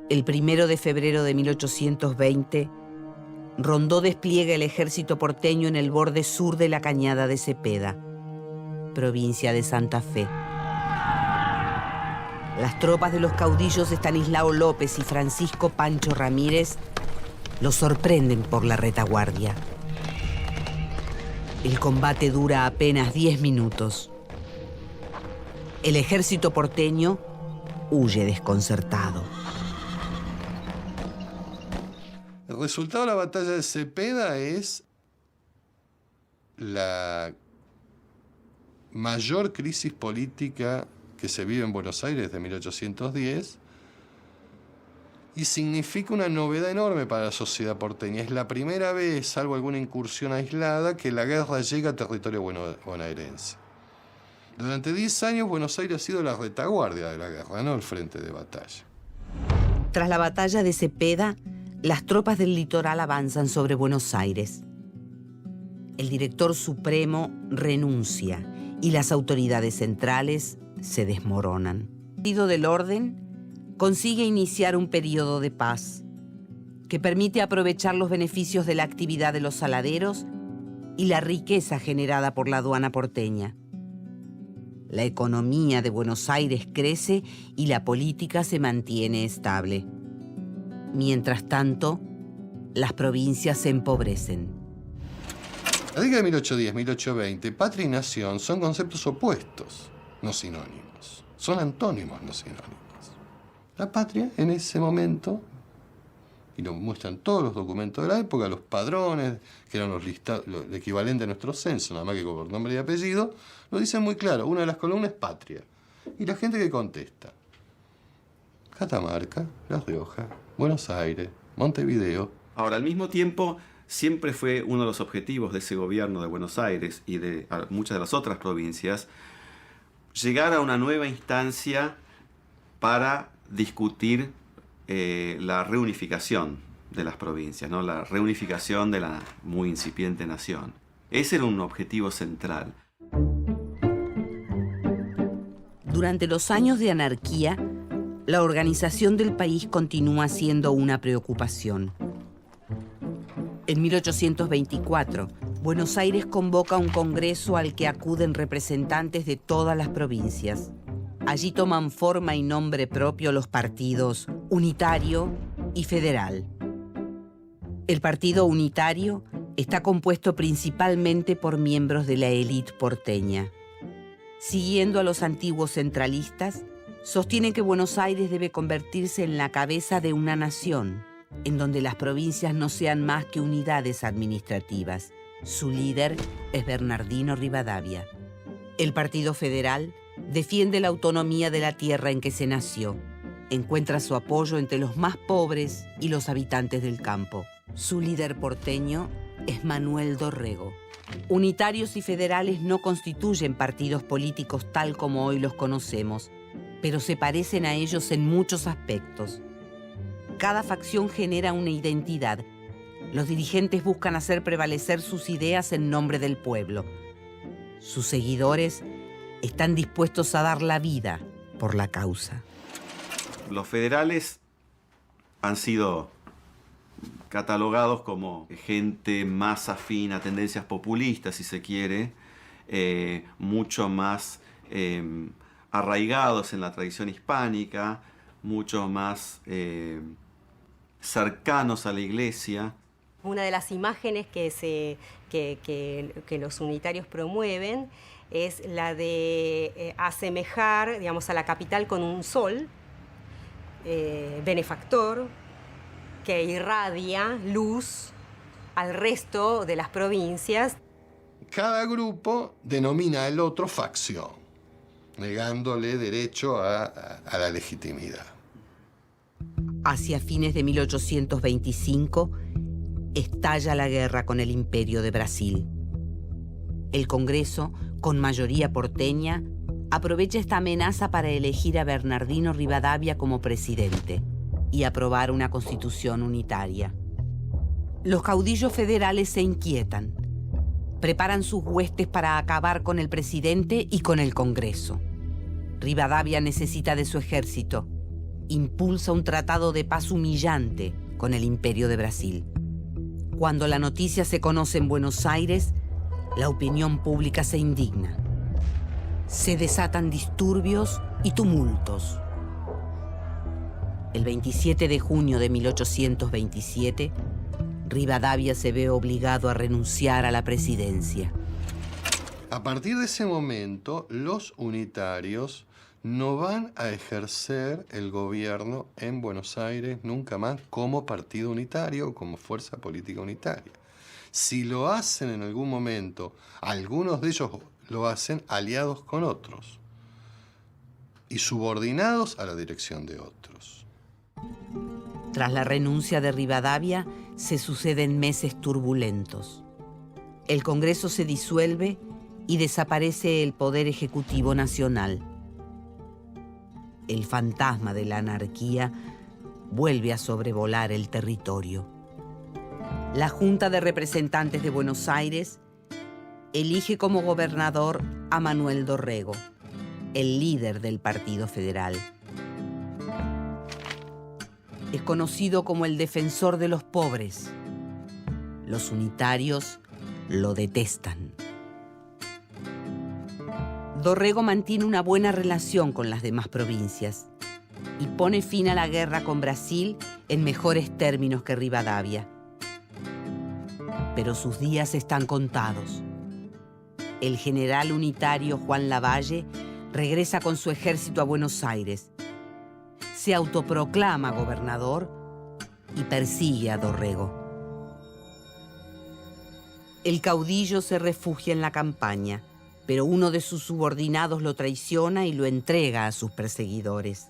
El 1 de febrero de 1820, Rondó despliega el ejército porteño en el borde sur de la cañada de Cepeda, provincia de Santa Fe. Las tropas de los caudillos Estanislao López y Francisco Pancho Ramírez los sorprenden por la retaguardia. El combate dura apenas 10 minutos. El ejército porteño huye desconcertado. El resultado de la batalla de Cepeda es la mayor crisis política que se vive en Buenos Aires desde 1810 y significa una novedad enorme para la sociedad porteña. Es la primera vez, salvo alguna incursión aislada, que la guerra llega a territorio bonaerense. Durante 10 años Buenos Aires ha sido la retaguardia de la guerra, no el frente de batalla. Tras la batalla de Cepeda, las tropas del litoral avanzan sobre Buenos Aires. El director supremo renuncia y las autoridades centrales se desmoronan. El Partido del Orden consigue iniciar un periodo de paz que permite aprovechar los beneficios de la actividad de los saladeros y la riqueza generada por la aduana porteña. La economía de Buenos Aires crece y la política se mantiene estable. Mientras tanto, las provincias se empobrecen. La década de 1810-1820, patria y nación son conceptos opuestos, no sinónimos. Son antónimos, no sinónimos. La patria, en ese momento, y lo muestran todos los documentos de la época, los padrones, que eran el equivalente a nuestro censo, nada más que por nombre y apellido, lo dicen muy claro. Una de las columnas es patria. Y la gente que contesta: Catamarca, La Rioja, Buenos Aires, Montevideo. Ahora, al mismo tiempo, siempre fue uno de los objetivos de ese gobierno de Buenos Aires y de muchas de las otras provincias llegar a una nueva instancia para discutir la reunificación de las provincias, ¿no? La reunificación de la muy incipiente nación. Ese era un objetivo central. Durante los años de anarquía, la organización del país continúa siendo una preocupación. En 1824, Buenos Aires convoca un congreso al que acuden representantes de todas las provincias. Allí toman forma y nombre propio los partidos Unitario y Federal. El partido Unitario está compuesto principalmente por miembros de la élite porteña. Siguiendo a los antiguos centralistas, sostienen que Buenos Aires debe convertirse en la cabeza de una nación, en donde las provincias no sean más que unidades administrativas. Su líder es Bernardino Rivadavia. El Partido Federal defiende la autonomía de la tierra en que se nació. Encuentra su apoyo entre los más pobres y los habitantes del campo. Su líder porteño es Manuel Dorrego. Unitarios y federales no constituyen partidos políticos tal como hoy los conocemos, pero se parecen a ellos en muchos aspectos. Cada facción genera una identidad. Los dirigentes buscan hacer prevalecer sus ideas en nombre del pueblo. Sus seguidores están dispuestos a dar la vida por la causa. Los federales han sido catalogados como gente más afín a tendencias populistas, si se quiere, mucho más arraigados en la tradición hispánica, mucho más cercanos a la iglesia. Una de las imágenes que los unitarios promueven es la de asemejar, digamos, a la capital con un sol benefactor que irradia luz al resto de las provincias. Cada grupo denomina al otro facción, negándole derecho a la legitimidad. Hacia fines de 1825, estalla la guerra con el Imperio de Brasil. El Congreso, con mayoría porteña, aprovecha esta amenaza para elegir a Bernardino Rivadavia como presidente y aprobar una constitución unitaria. Los caudillos federales se inquietan. Preparan sus huestes para acabar con el presidente y con el Congreso. Rivadavia necesita de su ejército, impulsa un tratado de paz humillante con el Imperio de Brasil. Cuando la noticia se conoce en Buenos Aires, la opinión pública se indigna. Se desatan disturbios y tumultos. El 27 de junio de 1827, Rivadavia se ve obligado a renunciar a la presidencia. A partir de ese momento, los unitarios no van a ejercer el gobierno en Buenos Aires nunca más como partido unitario, como fuerza política unitaria. Si lo hacen en algún momento, algunos de ellos lo hacen aliados con otros y subordinados a la dirección de otros. Tras la renuncia de Rivadavia, se suceden meses turbulentos. El Congreso se disuelve y desaparece el Poder Ejecutivo Nacional. El fantasma de la anarquía vuelve a sobrevolar el territorio. La Junta de Representantes de Buenos Aires elige como gobernador a Manuel Dorrego, el líder del Partido Federal. Es conocido como el defensor de los pobres. Los unitarios lo detestan. Dorrego mantiene una buena relación con las demás provincias y pone fin a la guerra con Brasil en mejores términos que Rivadavia. Pero sus días están contados. El general unitario Juan Lavalle regresa con su ejército a Buenos Aires. Se autoproclama gobernador y persigue a Dorrego. El caudillo se refugia en la campaña, pero uno de sus subordinados lo traiciona y lo entrega a sus perseguidores.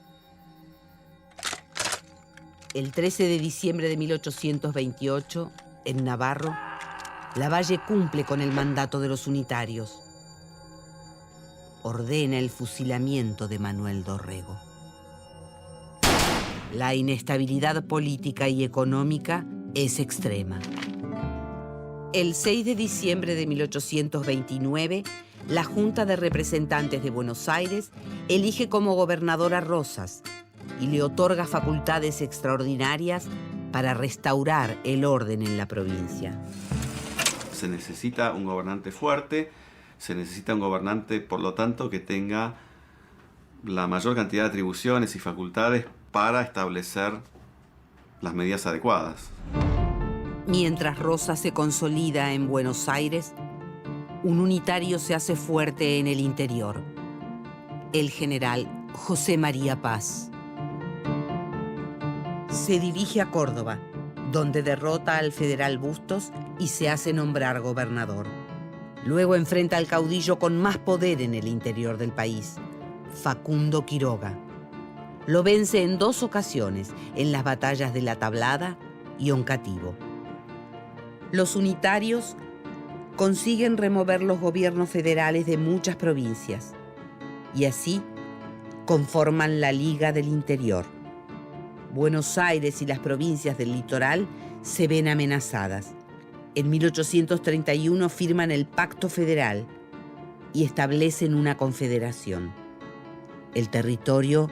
El 13 de diciembre de 1828, en Navarro, Lavalle cumple con el mandato de los unitarios. Ordena el fusilamiento de Manuel Dorrego. La inestabilidad política y económica es extrema. El 6 de diciembre de 1829, la Junta de Representantes de Buenos Aires elige como gobernador a Rosas y le otorga facultades extraordinarias para restaurar el orden en la provincia. Se necesita un gobernante fuerte, se necesita un gobernante, por lo tanto, que tenga la mayor cantidad de atribuciones y facultades para establecer las medidas adecuadas. Mientras Rosas se consolida en Buenos Aires, un unitario se hace fuerte en el interior: el general José María Paz. Se dirige a Córdoba, donde derrota al federal Bustos y se hace nombrar gobernador. Luego enfrenta al caudillo con más poder en el interior del país, Facundo Quiroga. Lo vence en 2 ocasiones, en las batallas de La Tablada y Oncativo. Los unitarios consiguen remover los gobiernos federales de muchas provincias y así conforman la Liga del Interior. Buenos Aires y las provincias del litoral se ven amenazadas. En 1831 firman el Pacto Federal y establecen una confederación. El territorio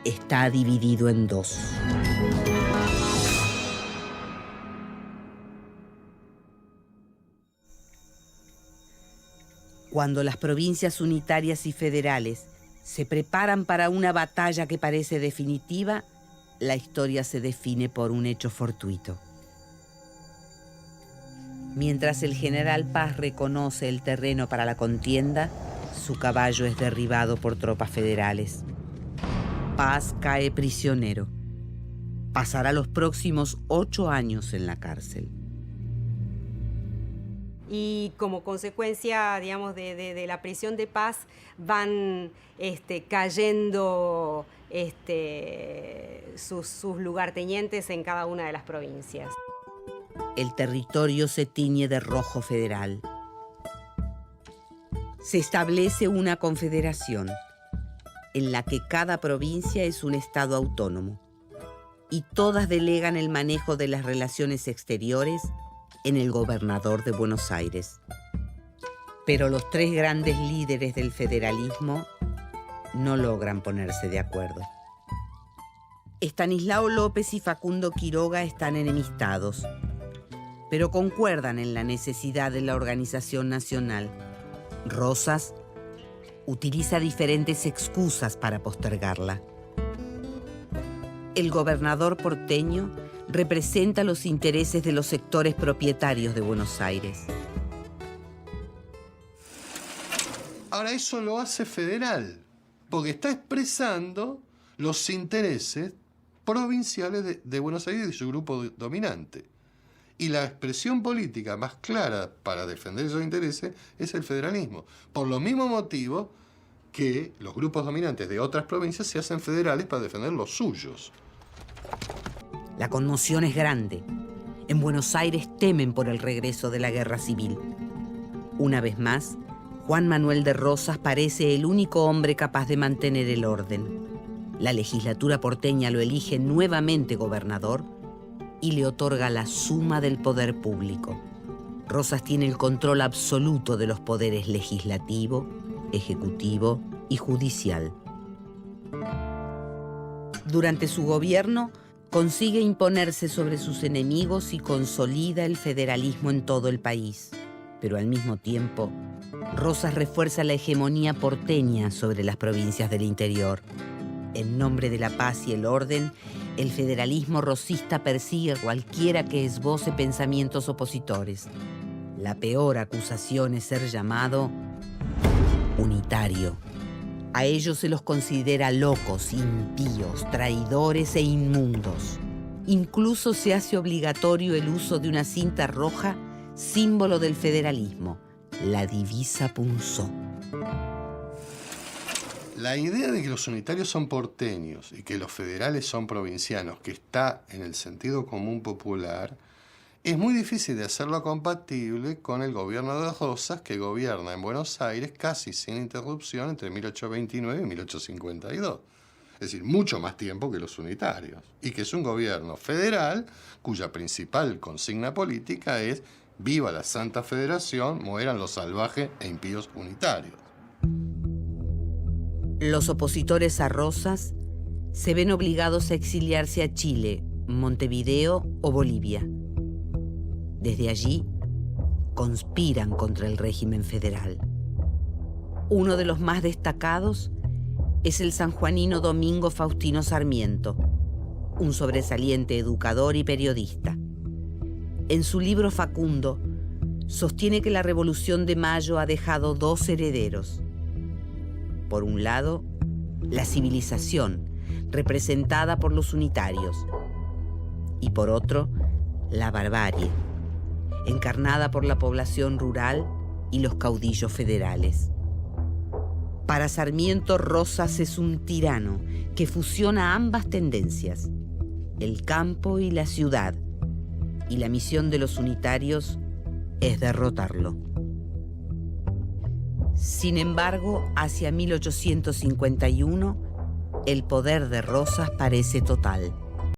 está dividido en 2. Cuando las provincias unitarias y federales se preparan para una batalla que parece definitiva, la historia se define por un hecho fortuito. Mientras el general Paz reconoce el terreno para la contienda, su caballo es derribado por tropas federales. Paz cae prisionero. Pasará los próximos 8 años en la cárcel. Y como consecuencia, digamos, de la prisión de Paz, van cayendo sus lugartenientes en cada una de las provincias. El territorio se tiñe de rojo federal. Se establece una confederación en la que cada provincia es un estado autónomo y todas delegan el manejo de las relaciones exteriores en el gobernador de Buenos Aires. Pero los 3 grandes líderes del federalismo no logran ponerse de acuerdo. Estanislao López y Facundo Quiroga están enemistados, pero concuerdan en la necesidad de la organización nacional. Rosas utiliza diferentes excusas para postergarla. El gobernador porteño representa los intereses de los sectores propietarios de Buenos Aires. Ahora, eso lo hace federal, porque está expresando los intereses provinciales de Buenos Aires y de su grupo dominante. Y la expresión política más clara para defender esos intereses es el federalismo. Por los mismos motivos que los grupos dominantes de otras provincias se hacen federales para defender los suyos. La conmoción es grande. En Buenos Aires temen por el regreso de la guerra civil. Una vez más, Juan Manuel de Rosas parece el único hombre capaz de mantener el orden. La legislatura porteña lo elige nuevamente gobernador y le otorga la suma del poder público. Rosas tiene el control absoluto de los poderes legislativo, ejecutivo y judicial. Durante su gobierno, consigue imponerse sobre sus enemigos y consolida el federalismo en todo el país. Pero al mismo tiempo, Rosas refuerza la hegemonía porteña sobre las provincias del interior. En nombre de la paz y el orden, el federalismo rosista persigue a cualquiera que esboce pensamientos opositores. La peor acusación es ser llamado unitario. A ellos se los considera locos, impíos, traidores e inmundos. Incluso se hace obligatorio el uso de una cinta roja, símbolo del federalismo, la divisa punzó. La idea de que los unitarios son porteños y que los federales son provincianos, que está en el sentido común popular, es muy difícil de hacerlo compatible con el gobierno de Rosas, que gobierna en Buenos Aires casi sin interrupción entre 1829 y 1852. Es decir, mucho más tiempo que los unitarios. Y que es un gobierno federal cuya principal consigna política es «Viva la Santa Federación, mueran los salvajes e impíos unitarios». Los opositores a Rosas se ven obligados a exiliarse a Chile, Montevideo o Bolivia. Desde allí, conspiran contra el régimen federal. Uno de los más destacados es el sanjuanino Domingo Faustino Sarmiento, un sobresaliente educador y periodista. En su libro Facundo, sostiene que la Revolución de Mayo ha dejado dos herederos. Por un lado, la civilización, representada por los unitarios, y por otro, la barbarie, encarnada por la población rural y los caudillos federales. Para Sarmiento, Rosas es un tirano que fusiona ambas tendencias, el campo y la ciudad, y la misión de los unitarios es derrotarlo. Sin embargo, hacia 1851, el poder de Rosas parece total.